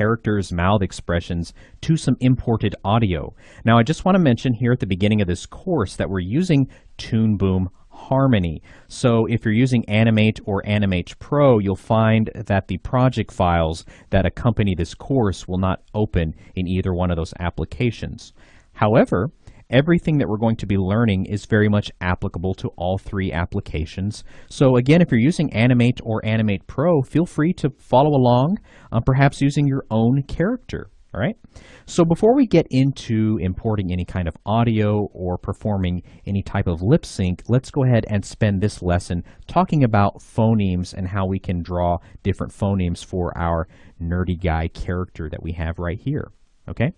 characters, mouth expressions, to some imported audio. Now, I just want to mention here at the beginning of this course that we're using Toon Boom Harmony. So if you're using Animate or Animate Pro, you'll find that the project files that accompany this course will not open in either one of those applications. However, everything that we're going to be learning is very much applicable to all three applications. So again, if you're using Animate or Animate Pro, feel free to follow along, perhaps using your own character. All right. So before we get into importing any kind of audio or performing any type of lip sync, let's go ahead and spend this lesson talking about phonemes and how we can draw different phonemes for our nerdy guy character that we have right here. Okay.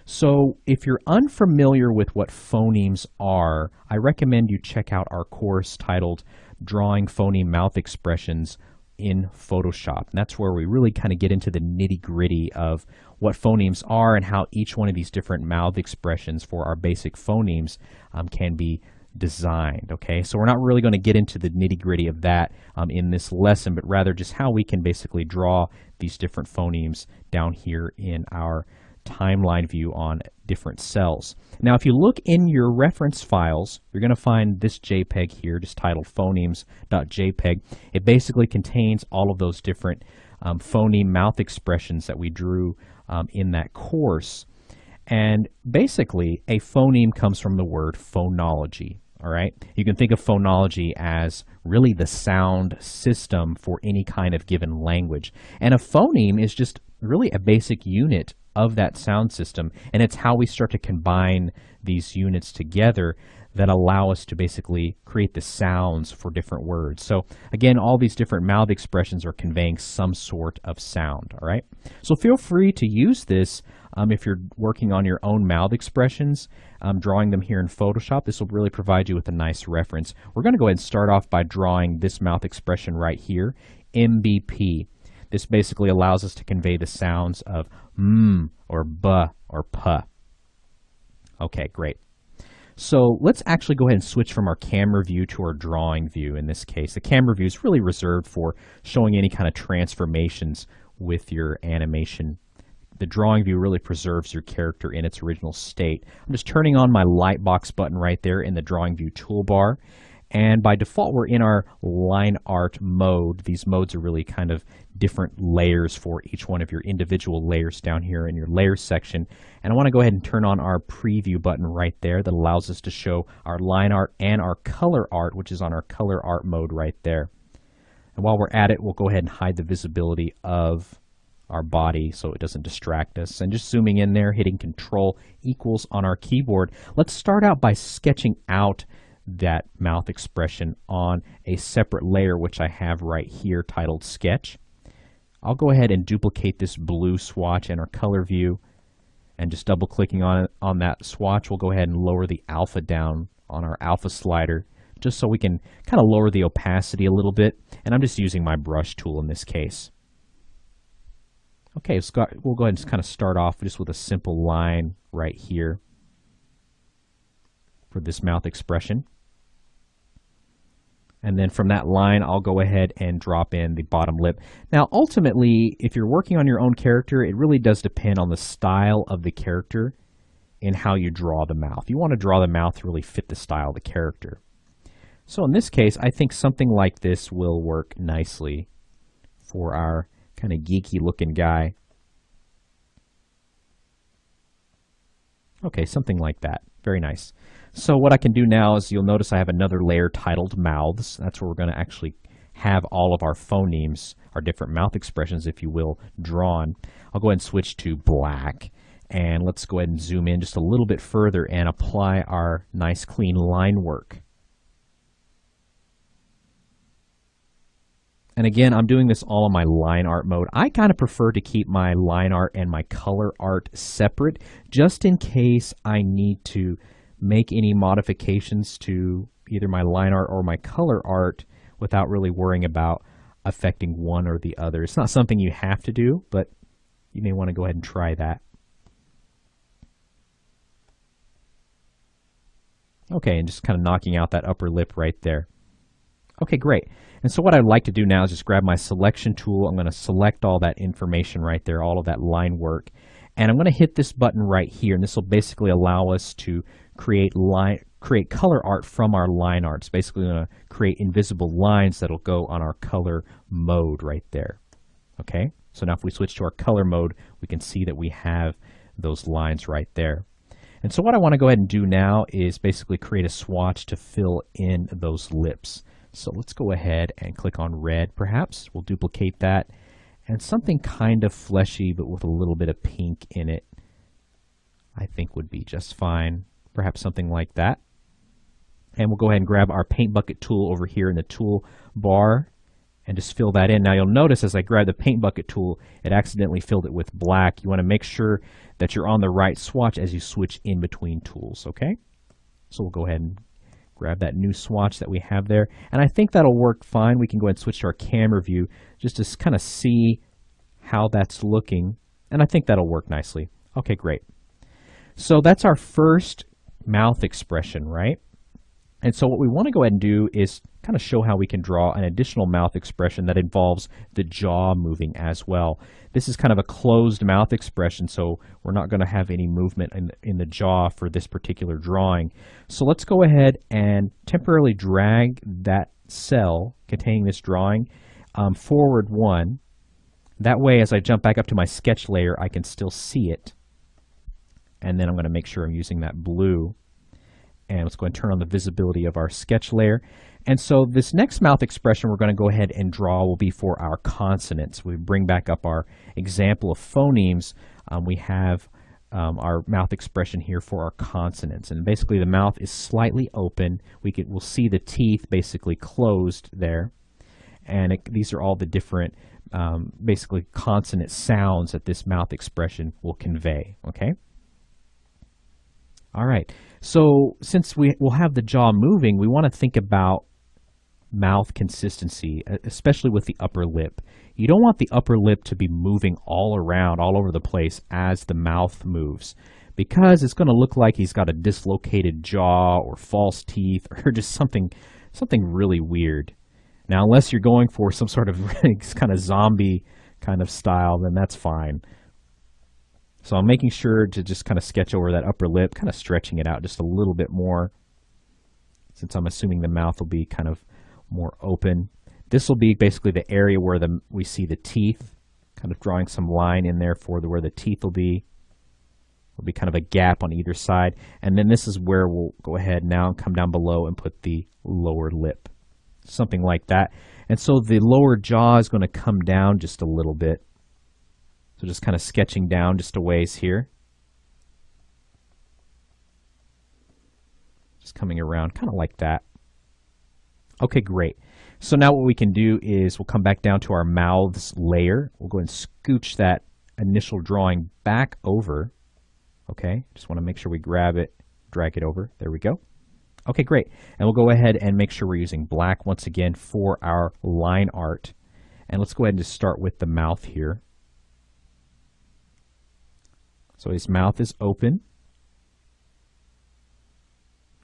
So if you're unfamiliar with what phonemes are, I recommend you check out our course titled Drawing Phoneme Mouth Expressions in Photoshop. And that's where we really kind of get into the nitty-gritty of what phonemes are and how each one of these different mouth expressions for our basic phonemes can be designed. Okay, so we're not really going to get into the nitty-gritty of that in this lesson, but rather just how we can basically draw these different phonemes down here in our timeline view on different cells. Now, if you look in your reference files, you're going to find this JPEG here, just titled phonemes.jpg. It basically contains all of those different phoneme mouth expressions that we drew in that course. And basically, a phoneme comes from the word phonology. All right, you can think of phonology as really the sound system for any kind of given language. And a phoneme is just really a basic unit of that sound system, and it's how we start to combine these units together that allow us to basically create the sounds for different words. So again, all these different mouth expressions are conveying some sort of sound. All right, so feel free to use this if you're working on your own mouth expressions, drawing them here in Photoshop. This will really provide you with a nice reference. We're going to go ahead and start off by drawing this mouth expression right here, MBP. This basically allows us to convey the sounds of or buh or puh. Okay, great. So let's actually go ahead and switch from our camera view to our drawing view in this case. The camera view is really reserved for showing any kind of transformations with your animation. The drawing view really preserves your character in its original state. I'm just turning on my lightbox button right there in the drawing view toolbar. And by default, we're in our line art mode. These modes are really kind of different layers for each one of your individual layers down here in your layers section. And I want to go ahead and turn on our preview button right there that allows us to show our line art and our color art, which is on our color art mode right there. And while we're at it, we'll go ahead and hide the visibility of our body so it doesn't distract us. And just zooming in there, hitting Control equals on our keyboard. Let's start out by sketching out that mouth expression on a separate layer, which I have right here titled Sketch. I'll go ahead and duplicate this blue swatch in our color view, and just double clicking on that swatch, we'll go ahead and lower the alpha down on our alpha slider, just so we can kind of lower the opacity a little bit. And I'm just using my brush tool in this case. Okay, so we'll go ahead and just kind of start off just with a simple line right here for this mouth expression. And then from that line, I'll go ahead and drop in the bottom lip. Now, ultimately, if you're working on your own character, it really does depend on the style of the character and how you draw the mouth. You want to draw the mouth to really fit the style of the character. So in this case, I think something like this will work nicely for our kind of geeky looking guy. Okay, something like that. Very nice. So what I can do now is you'll notice I have another layer titled Mouths. That's where we're going to actually have all of our phonemes, our different mouth expressions, if you will, drawn. I'll go ahead and switch to black. And let's go ahead and zoom in just a little bit further and apply our nice clean line work. And again, I'm doing this all in my line art mode. I kind of prefer to keep my line art and my color art separate, just in case I need to make any modifications to either my line art or my color art without really worrying about affecting one or the other. It's not something you have to do, but you may want to go ahead and try that. Okay, and just kind of knocking out that upper lip right there. Okay, great. And so what I'd like to do now is just grab my selection tool. I'm going to select all that information right there, all of that line work. And I'm going to hit this button right here, and this will basically allow us to create color art from our line art. It's basically going to create invisible lines that'll go on our color mode right there. Okay, so now if we switch to our color mode, we can see that we have those lines right there. And so what I want to go ahead and do now is basically create a swatch to fill in those lips. So let's go ahead and click on red perhaps. We'll duplicate that. And something kind of fleshy but with a little bit of pink in it, I think would be just fine. Perhaps something like that. And we'll go ahead and grab our paint bucket tool over here in the tool bar and just fill that in. Now you'll notice as I grab the paint bucket tool, it accidentally filled it with black. You want to make sure that you're on the right swatch as you switch in between tools, okay? So we'll go ahead and grab that new swatch that we have there. And I think that'll work fine. We can go ahead and switch to our camera view just to kind of see how that's looking. And I think that'll work nicely. Okay, great. So that's our first mouth expression, right? And so what we want to go ahead and do is kind of show how we can draw an additional mouth expression that involves the jaw moving as well. This is kind of a closed mouth expression, so we're not going to have any movement in the jaw for this particular drawing. So let's go ahead and temporarily drag that cell containing this drawing forward one. That way, as I jump back up to my sketch layer, I can still see it. And then I'm going to make sure I'm using that blue. And let's go ahead and turn on the visibility of our sketch layer. And so this next mouth expression we're going to go ahead and draw will be for our consonants. We bring back up our example of phonemes. We have our mouth expression here for our consonants. And basically the mouth is slightly open. We'll see the teeth basically closed there. And these are all the different basically consonant sounds that this mouth expression will convey. Okay? All right, so since we'll have the jaw moving, we want to think about mouth consistency, especially with the upper lip. You don't want the upper lip to be moving all around, all over the place as the mouth moves, because it's going to look like he's got a dislocated jaw or false teeth or just something really weird. Now, unless you're going for some sort of kind of zombie kind of style, then that's fine. So I'm making sure to just kind of sketch over that upper lip, kind of stretching it out just a little bit more, since I'm assuming the mouth will be kind of more open. This will be basically the area where we see the teeth, kind of drawing some line in there for where the teeth will be. There'll be kind of a gap on either side. And then this is where we'll go ahead now and come down below and put the lower lip, something like that. And so the lower jaw is going to come down just a little bit. So just kind of sketching down just a ways here. Just coming around kind of like that. Okay, great. So now what we can do is we'll come back down to our mouths layer. We'll go ahead and scooch that initial drawing back over. Okay, just want to make sure we grab it, drag it over. There we go. Okay, great. And we'll go ahead and make sure we're using black once again for our line art. And let's go ahead and just start with the mouth here. So his mouth is open.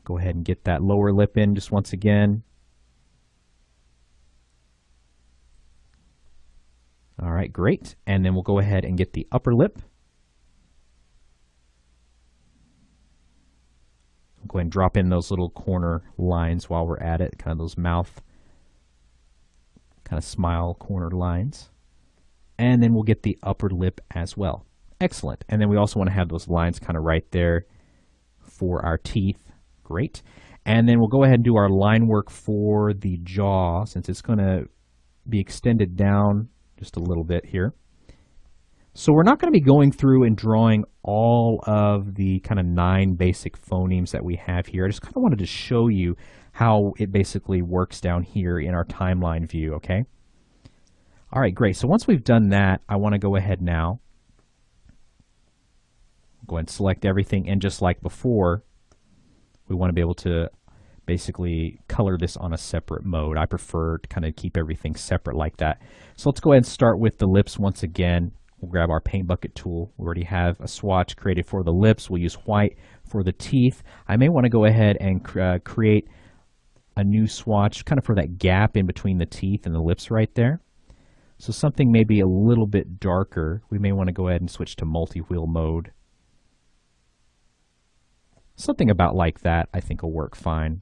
Go ahead and get that lower lip in just once again. All right, great. And then we'll go ahead and get the upper lip. Go ahead and drop in those little corner lines while we're at it, kind of those mouth, kind of smile corner lines. And then we'll get the upper lip as well. Excellent. And then we also want to have those lines kind of right there for our teeth. Great. And then we'll go ahead and do our line work for the jaw, since it's going to be extended down just a little bit here. So we're not going to be going through and drawing all of the kind of 9 basic phonemes that we have here. I just kind of wanted to show you how it basically works down here in our timeline view, okay? All right, great. So once we've done that, I want to go ahead now. Go ahead and select everything, and just like before, we want to be able to basically color this on a separate mode. I prefer to kind of keep everything separate like that. So let's go ahead and start with the lips once again. We'll grab our paint bucket tool. We already have a swatch created for the lips. We'll use white for the teeth. I may want to go ahead and create a new swatch kind of for that gap in between the teeth and the lips right there. So something maybe a little bit darker. We may want to go ahead and switch to multi-wheel mode. Something about like that I think will work fine.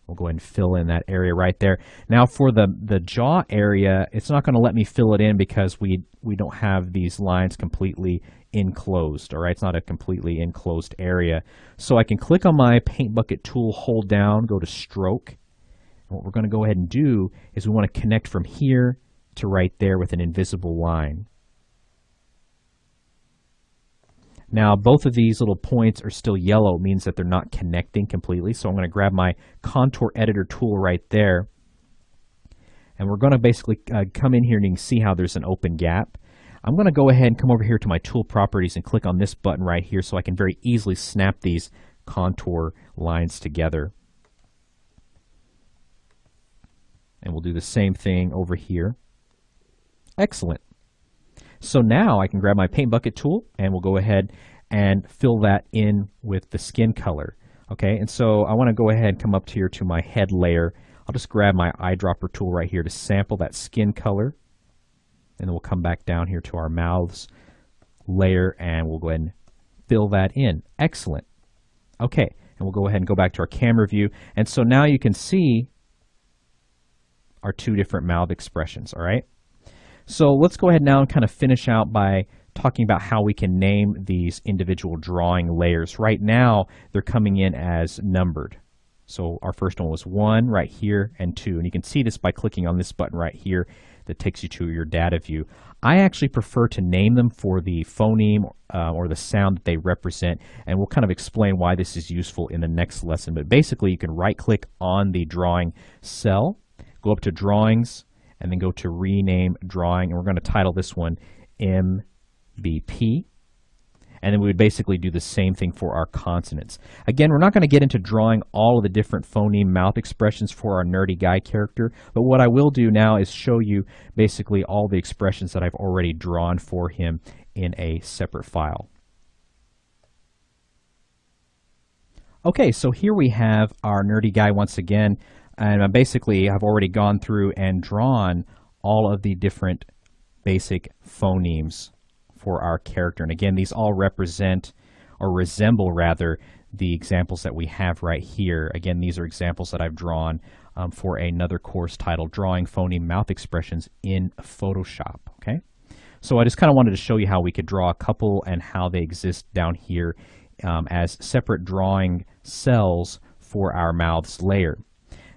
We'll go ahead and fill in that area right there. Now for the jaw area, it's not going to let me fill it in because we don't have these lines completely enclosed, all right? It's not a completely enclosed area. So I can click on my paint bucket tool, hold down, go to stroke. And what we're going to go ahead and do is we want to connect from here to right there with an invisible line. Now both of these little points are still yellow. It means that they're not connecting completely. So I'm going to grab my contour editor tool right there. And we're going to basically come in here and you can see how there's an open gap. I'm going to go ahead and come over here to my tool properties and click on this button right here so I can very easily snap these contour lines together. And we'll do the same thing over here. Excellent. So now I can grab my paint bucket tool and we'll go ahead and fill that in with the skin color. Okay, and so I want to go ahead and come up here to my head layer. I'll just grab my eyedropper tool right here to sample that skin color. And then we'll come back down here to our mouths layer and we'll go ahead and fill that in. Excellent. Okay, and we'll go ahead and go back to our camera view. And so now you can see our two different mouth expressions, all right? So let's go ahead now and kind of finish out by talking about how we can name these individual drawing layers. Right now, they're coming in as numbered. So our first one was 1 right here and 2. And you can see this by clicking on this button right here that takes you to your data view. I actually prefer to name them for the phoneme or the sound that they represent. And we'll kind of explain why this is useful in the next lesson. But basically, you can right-click on the drawing cell, go up to Drawings, and then go to Rename Drawing, and we're going to title this one MBP. And then we would basically do the same thing for our consonants. Again, we're not going to get into drawing all of the different phoneme mouth expressions for our nerdy guy character, but what I will do now is show you basically all the expressions that I've already drawn for him in a separate file. Okay, so here we have our nerdy guy once again. And I basically have already gone through and drawn all of the different basic phonemes for our character. And again, these all represent, or resemble rather, the examples that we have right here. Again, these are examples that I've drawn for another course titled Drawing Phoneme Mouth Expressions in Photoshop. Okay, so I just kind of wanted to show you how we could draw a couple and how they exist down here as separate drawing cells for our mouths layer.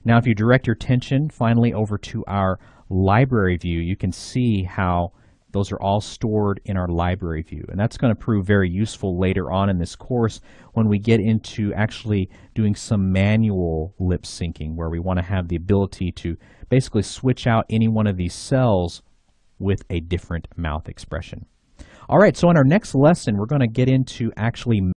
Now, if you direct your attention finally over to our library view, you can see how those are all stored in our library view. And that's going to prove very useful later on in this course when we get into actually doing some manual lip syncing, where we want to have the ability to basically switch out any one of these cells with a different mouth expression. All right, so in our next lesson, we're going to get into actually